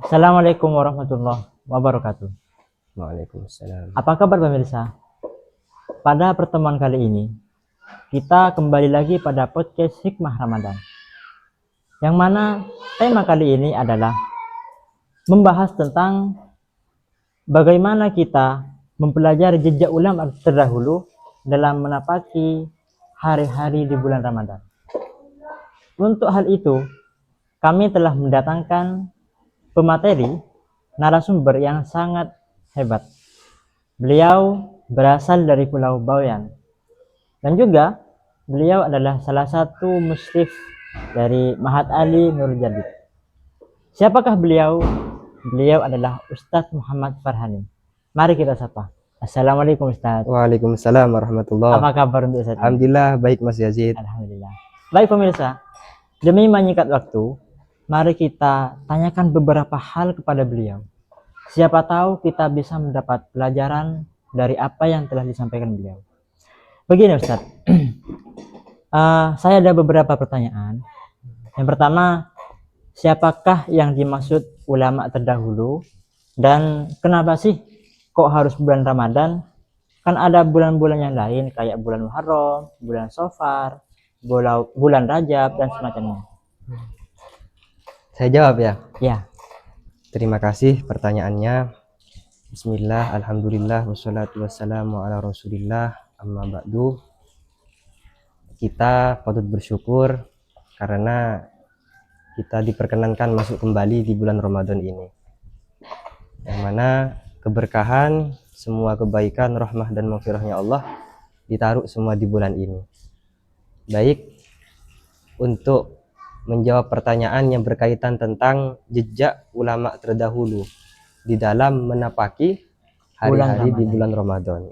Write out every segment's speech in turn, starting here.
Assalamualaikum warahmatullahi wabarakatuh. Waalaikumsalam. Apa kabar pemirsa? Pada pertemuan kali ini, kita kembali lagi pada podcast Hikmah Ramadan. Yang mana tema kali ini adalah membahas tentang bagaimana kita mempelajari jejak ulama terdahulu dalam menapaki hari-hari di bulan Ramadan. Untuk hal itu, kami telah mendatangkan pemateri narasumber yang sangat hebat. Beliau berasal dari Pulau Bawean dan juga beliau adalah salah satu musyrif dari Mahat Ali Nur Jadid. Siapakah beliau? Beliau adalah Ustadz Muhammad Farhani. Mari kita sapa. Assalamualaikum Ustadz. Waalaikumsalam warahmatullahi. Apa kabar untuk Ustadz? Alhamdulillah baik Mas Yazid. Alhamdulillah. Baik pemirsa, demi menyingkat waktu, mari kita tanyakan beberapa hal kepada beliau. Siapa tahu kita bisa mendapat pelajaran dari apa yang telah disampaikan beliau. Begini Ustadz, saya ada beberapa pertanyaan. Yang pertama, siapakah yang dimaksud ulama terdahulu dan kenapa sih kok harus bulan Ramadan? Kan ada bulan-bulan yang lain kayak bulan Muharram, bulan Safar, bulan Rajab dan semacamnya. Saya jawab ya. Ya. Terima kasih pertanyaannya. Bismillah, alhamdulillah, wassalatu wassalamu ala rasulillah, amma ba'du. Kita patut bersyukur karena kita diperkenankan masuk kembali di bulan Ramadan ini, yang mana keberkahan, semua kebaikan, rahmah dan maghfirahnya Allah ditaruh semua di bulan ini. Baik, untuk menjawab pertanyaan yang berkaitan tentang jejak ulama terdahulu di dalam menapaki hari-hari di bulan Ramadan.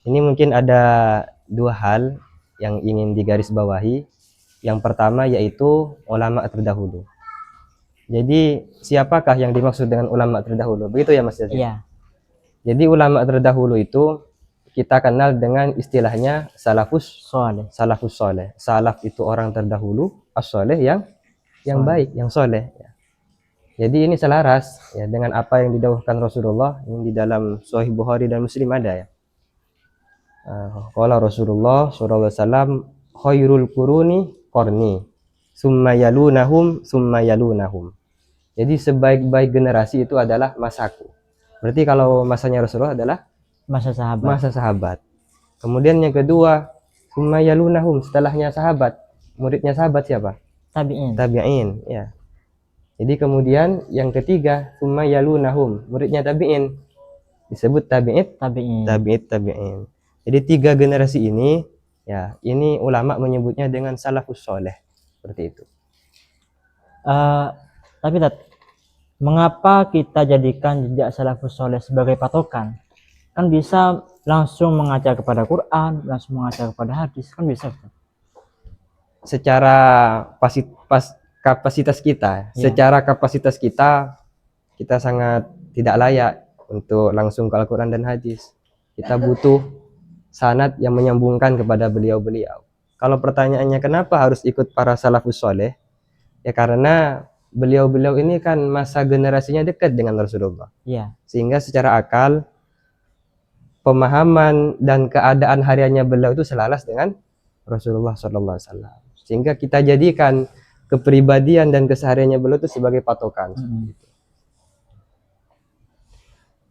Ini mungkin ada dua hal yang ingin digarisbawahi. Yang pertama yaitu ulama terdahulu. Jadi siapakah yang dimaksud dengan ulama terdahulu? Begitu ya Mas Yazid? Iya. Jadi ulama terdahulu itu kita kenal dengan istilahnya salafus soleh. Salafus soleh. Salaf itu orang terdahulu, as-soleh yang baik, yang soleh. Jadi ini selaras ya dengan apa yang didawahkan Rasulullah ini di dalam Sahih Bukhari dan Muslim ada ya. Qala Rasulullah sallallahu alaihi wasallam, khairul quruni qarni, summa yalunahum, summa yalunahum. Jadi sebaik-baik generasi itu adalah masaku. Berarti kalau masanya Rasulullah adalah masa sahabat. Kemudian yang kedua, summa yalunahum, setelahnya sahabat. Muridnya sahabat siapa? Tabi'in, ya. Jadi kemudian yang ketiga, summa yalunahum, muridnya tabi'in. Disebut tabi'in. Jadi tiga generasi ini, ya, ini ulama menyebutnya dengan salafus soleh. Seperti itu. Tapi mengapa kita jadikan jejak salafus soleh sebagai patokan? Kan bisa langsung mengaca kepada Quran, langsung mengaca kepada hadis, kan bisa. Secara kapasitas kita, kita sangat tidak layak untuk langsung ke Al-Quran dan hadis. Kita butuh sanad yang menyambungkan kepada beliau-beliau. Kalau pertanyaannya kenapa harus ikut para salafus soleh? Ya karena beliau-beliau ini kan masa generasinya dekat dengan Rasulullah. Iya. Sehingga secara akal pemahaman dan keadaan hariannya beliau itu selaras dengan Rasulullah SAW. Sehingga kita jadikan kepribadian dan kesehariannya beliau itu sebagai patokan.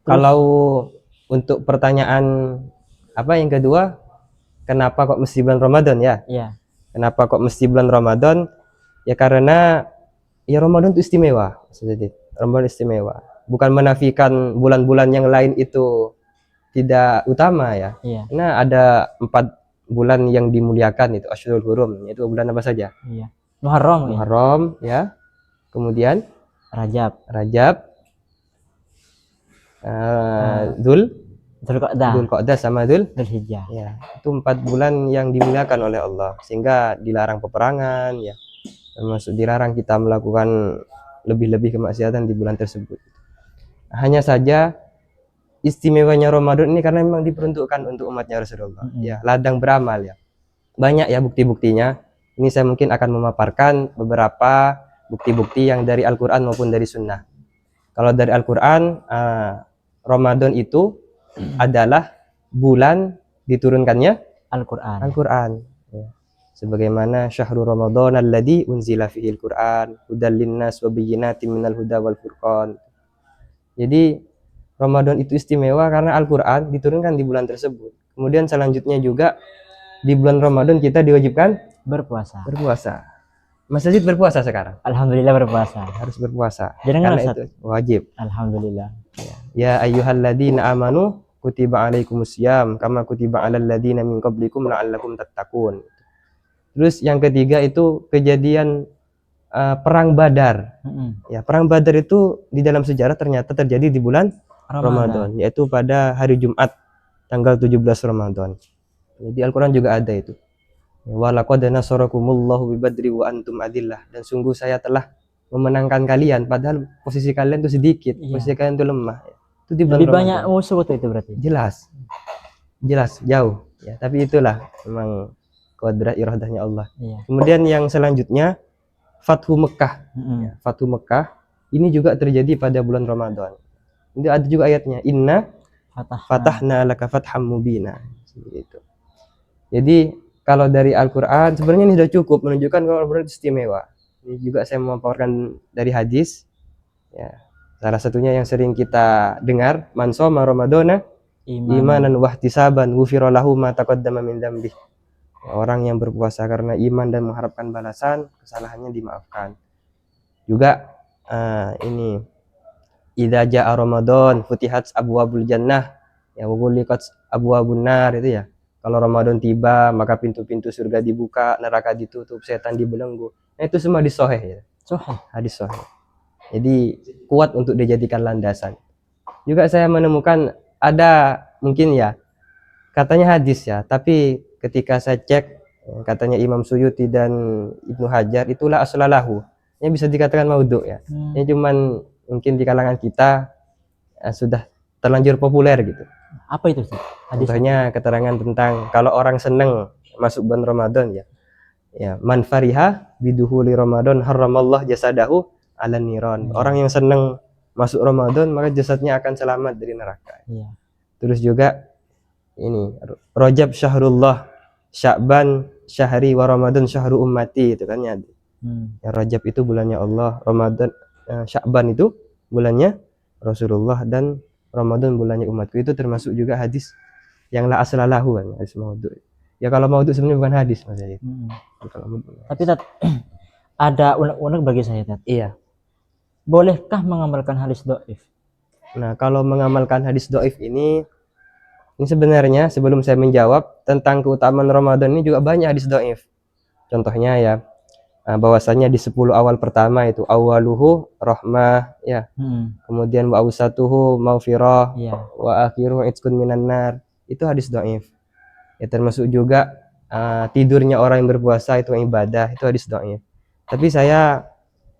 Kalau untuk pertanyaan apa yang kedua, kenapa kok mesti bulan Ramadan ya? Iya. Kenapa kok mesti bulan Ramadan? Ya karena ya Ramadan itu istimewa. Ramadan istimewa. Bukan menafikan bulan-bulan yang lain itu tidak utama ya. Iya. Karena ada 4 bulan yang dimuliakan itu Asyurul Hurum. Itu bulan apa saja? Iya. Muharram ya. Kemudian Rajab. Dzulqa'dah sama Dzulhijjah. Ya, itu 4 bulan yang dimuliakan oleh Allah sehingga dilarang peperangan ya. Termasuk dilarang kita melakukan lebih-lebih kemaksiatan di bulan tersebut. Hanya saja istimewanya Ramadan ini karena memang diperuntukkan untuk umatnya Rasulullah. Ya, ladang beramal ya. Banyak ya bukti-buktinya. Ini saya mungkin akan memaparkan beberapa bukti-bukti yang dari Al-Quran maupun dari Sunnah. Kalau dari Al-Quran, Ramadan itu adalah bulan diturunkannya Al-Quran. Al-Quran. Ya. Sebagaimana syahrul Ramadan alladzi unzila fihil Quran hudal linnas wa bayyinatin minal huda wal furqan. Jadi Ramadan itu istimewa karena Al-Quran diturunkan di bulan tersebut. Kemudian selanjutnya juga di bulan Ramadan kita diwajibkan Berpuasa. berpuasa. Mas Yazid berpuasa sekarang? Alhamdulillah berpuasa. Harus berpuasa. Jangan Karena itu wajib. Alhamdulillah. Ya ayyuhalladzina amanu kutiba alaikumusiyam kama kutiba alal ladzina min qablikum la'allakum tattaqun. Terus yang ketiga itu kejadian perang Badar. Ya, perang Badar itu di dalam sejarah ternyata terjadi di bulan Ramadan, yaitu pada hari Jumat tanggal 17 Ramadan. Di Al-Qur'an juga ada itu. Wa laqad nasarakumullahu bi badri wa antum adillah, dan sungguh saya telah memenangkan kalian padahal posisi kalian itu sedikit, posisi kalian itu lemah. Itu di bulan Lebih Ramadan. banyak musuh waktu itu berarti. Jelas jauh ya, tapi itulah memang kodrat iradahnya Allah. Kemudian yang selanjutnya Fathu Mekah. Ya, Fathu Mekah ini juga terjadi pada bulan Ramadan. Ini ada juga ayatnya, inna fatahna laka fatham mubina. Gitu. Jadi kalau dari Al-Quran sebenarnya ini sudah cukup menunjukkan kalau Al-Quran istimewa. Ini juga saya memaparkan dari hadis. Ya, salah satunya yang sering kita dengar, man shoma ramadhana imanan wahtisaban ghufira lahu ma taqaddama min dzambi. Orang yang berpuasa karena iman dan mengharapkan balasan, kesalahannya dimaafkan. Juga ini idza jaa ramadan futihat abwabul jannah ya wa ghuliqat abwabun nar, itu ya. Kalau Ramadan tiba maka pintu-pintu surga dibuka, neraka ditutup, setan dibelenggu. Nah, itu semua hadis sahih ya. Hadis sahih. Jadi kuat untuk dijadikan landasan. Juga saya menemukan ada mungkin ya katanya hadis ya, tapi ketika saya cek katanya Imam Suyuti dan Ibnu Hajar itulah aslalahu. Ini bisa dikatakan maudhu ya. Ini cuman mungkin di kalangan kita sudah terlanjur populer gitu. Apa itu sih? Contohnya keterangan tentang kalau orang seneng masuk bulan Ramadan ya. Ya, man fariha biduhuli Ramadan haramallah jasadahu ala niron. Orang yang seneng masuk Ramadan maka jasadnya akan selamat dari neraka. Terus juga ini Rajab syahrullah, Sya'ban syahri wa Ramadan syahru ummati, itu kan ya. Ya, Rajab itu bulannya Allah, Ramadan Sya'ban itu bulannya Rasulullah, dan Ramadan bulannya umatku. Itu termasuk juga hadis yang la aslalahu kan, hadis maudhu. Ya kalau maudhu sebenarnya bukan hadis Mas Yahid. Tapi ada unek-unek bagi saya, Tat. Iya. Bolehkah mengamalkan hadis dhaif? Nah, kalau mengamalkan hadis dhaif ini sebenarnya sebelum saya menjawab tentang keutamaan Ramadan ini juga banyak hadis dhaif. Contohnya ya bahwasanya di 10 awal pertama itu awaluhu rahmah ya. Kemudian wa awsatuhu maghfirah wa akhiruhu itqun minan nar. Itu hadis dhaif. Ya, termasuk juga tidurnya orang yang berpuasa itu ibadah, itu hadis dhaif. Tapi saya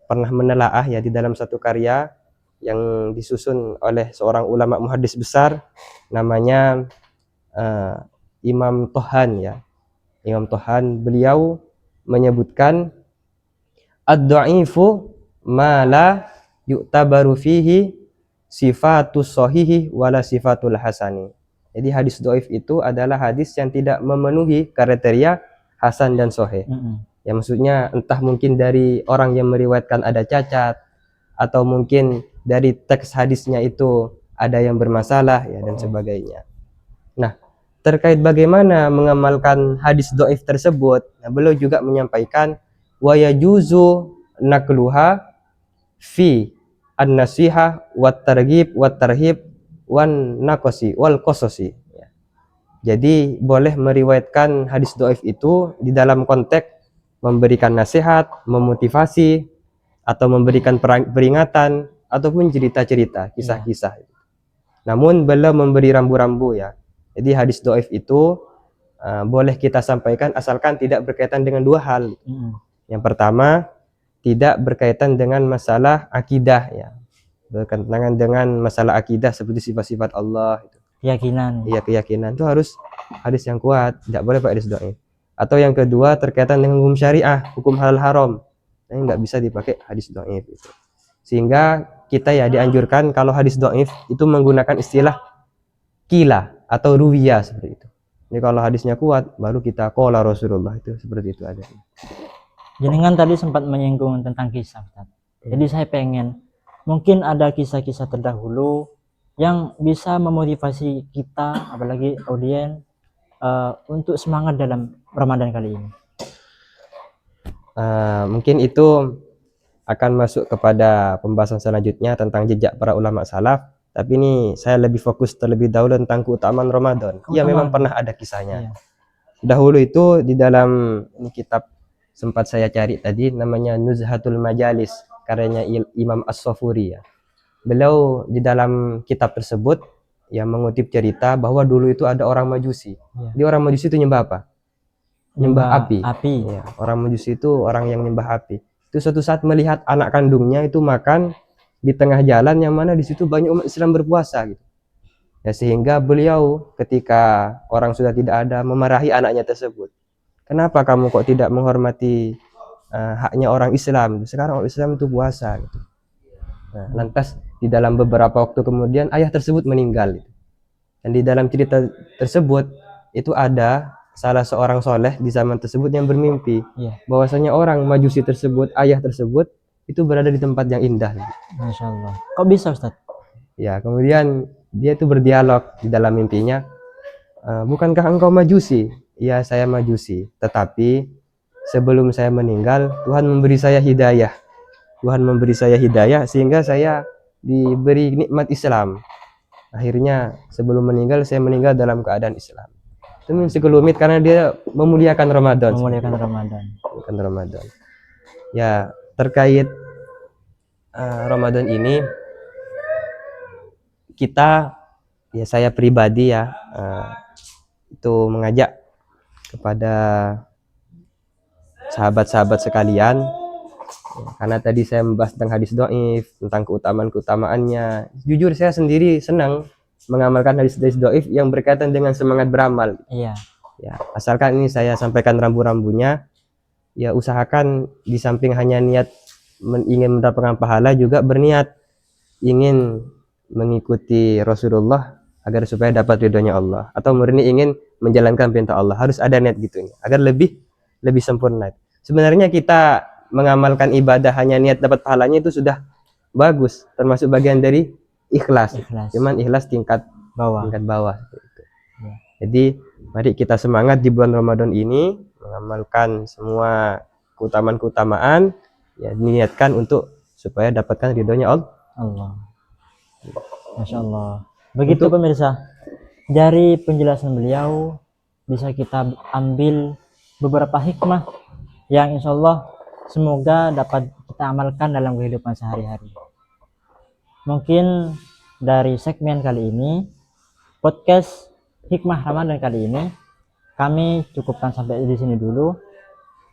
pernah menelaah ya di dalam satu karya yang disusun oleh seorang ulama muhaddis besar namanya Imam Tohan ya. Imam Tohan, beliau menyebutkan ad-dha'ifu ma la yu'tabaru fihi sifatus sahihi wala sifatul hasani. Jadi hadis dhaif itu adalah hadis yang tidak memenuhi kriteria hasan dan sahih. Ya, maksudnya entah mungkin dari orang yang meriwayatkan ada cacat, atau mungkin dari teks hadisnya itu ada yang bermasalah ya, dan sebagainya. Nah, terkait bagaimana mengamalkan hadis dhaif tersebut, nah, beliau juga menyampaikan wa yajuzu nakluha fi an-nasihah wat targhib wat tarhib wan naqsi wal qasasi ya. Jadi boleh meriwayatkan hadis dhaif itu di dalam konteks memberikan nasihat, memotivasi, atau memberikan peringatan, ataupun cerita-cerita, kisah-kisah. Namun beliau memberi rambu-rambu ya. Jadi hadis dhaif itu boleh kita sampaikan asalkan tidak berkaitan dengan dua hal. Yang pertama, tidak berkaitan dengan masalah akidah ya. Berkaitan dengan masalah akidah seperti sifat-sifat Allah itu. Keyakinan. Iya, keyakinan itu harus hadis yang kuat, tidak boleh pakai hadis dhaif. Atau yang kedua terkaitan dengan hukum syariah, hukum halal haram. Ini nggak bisa dipakai hadis dhaif itu. Sehingga kita ya dianjurkan kalau hadis dhaif itu menggunakan istilah kila atau ruwiya seperti itu. Ini kalau hadisnya kuat baru kita qala Rasulullah, itu seperti itu ada. Jenengan tadi sempat menyinggung tentang kisah, Ustaz. Jadi saya pengen mungkin ada kisah-kisah terdahulu yang bisa memotivasi kita, apalagi audiens, untuk semangat dalam Ramadan kali ini. Mungkin itu akan masuk kepada pembahasan selanjutnya tentang jejak para ulama salaf. Tapi ini saya lebih fokus terlebih dahulu tentang keutamaan Ramadan. Ya memang pernah ada kisahnya. Iya. Dahulu itu di dalam ini kitab sempat saya cari tadi, namanya Nuzhatul Majalis, karyanya Imam As-Safuri ya. Beliau di dalam kitab tersebut yang mengutip cerita bahwa dulu itu ada orang Majusi. Iya. Di orang Majusi itu nyembah apa? Nyembah api. Ya, orang Majusi itu orang yang nyembah api. Itu suatu saat melihat anak kandungnya itu makan di tengah jalan yang mana di situ banyak umat Islam berpuasa gitu. Ya, sehingga beliau ketika orang sudah tidak ada memarahi anaknya tersebut. Kenapa kamu kok tidak menghormati haknya orang Islam? Sekarang orang Islam itu puasa gitu. Nah, lantas di dalam beberapa waktu kemudian ayah tersebut meninggal gitu. Dan di dalam cerita tersebut itu ada salah seorang soleh di zaman tersebut yang bermimpi bahwasanya orang Majusi tersebut, ayah tersebut itu berada di tempat yang indah. Masya Allah. Kok bisa, Ustaz? Ya, kemudian dia itu berdialog di dalam mimpinya, bukankah engkau Majusi? Ya, saya Majusi, tetapi sebelum saya meninggal Tuhan memberi saya hidayah. Tuhan memberi saya hidayah sehingga saya diberi nikmat Islam. Akhirnya sebelum meninggal saya meninggal dalam keadaan Islam. Itu sekelumit karena dia memuliakan Ramadan. Memuliakan Ramadan. Memuliakan Ramadan. Ya, terkait Ramadan ini kita, ya saya pribadi ya, itu mengajak kepada sahabat-sahabat sekalian, ya, karena tadi saya membahas tentang hadis dhaif, tentang keutamaan-keutamaannya. Jujur saya sendiri senang mengamalkan hadis-hadis dhaif yang berkaitan dengan semangat beramal. Iya. Ya, asalkan ini saya sampaikan rambu-rambunya, ya usahakan di samping hanya niat ingin mendapatkan pahala, juga berniat ingin mengikuti Rasulullah agar supaya dapat ridhonya Allah, atau murni ingin menjalankan perintah Allah. Harus ada niat gitu agar lebih sempurna. Sebenarnya kita mengamalkan ibadah hanya niat dapat pahalanya itu sudah bagus, termasuk bagian dari ikhlas. Cuman ikhlas tingkat bawah gitu. Ya. Jadi mari kita semangat di bulan Ramadan ini mengamalkan semua keutamaan ya, niatkan untuk supaya dapatkan ridhonya Allah. Masya Allah. Begitu pemirsa, dari penjelasan beliau bisa kita ambil beberapa hikmah yang insya Allah semoga dapat kita amalkan dalam kehidupan sehari-hari. Mungkin dari segmen kali ini, podcast Hikmah Ramadan kali ini, kami cukupkan sampai di sini dulu.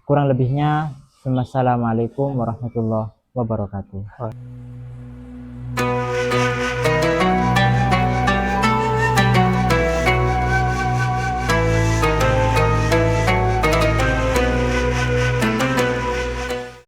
Kurang lebihnya, wassalamualaikum warahmatullahi wabarakatuh.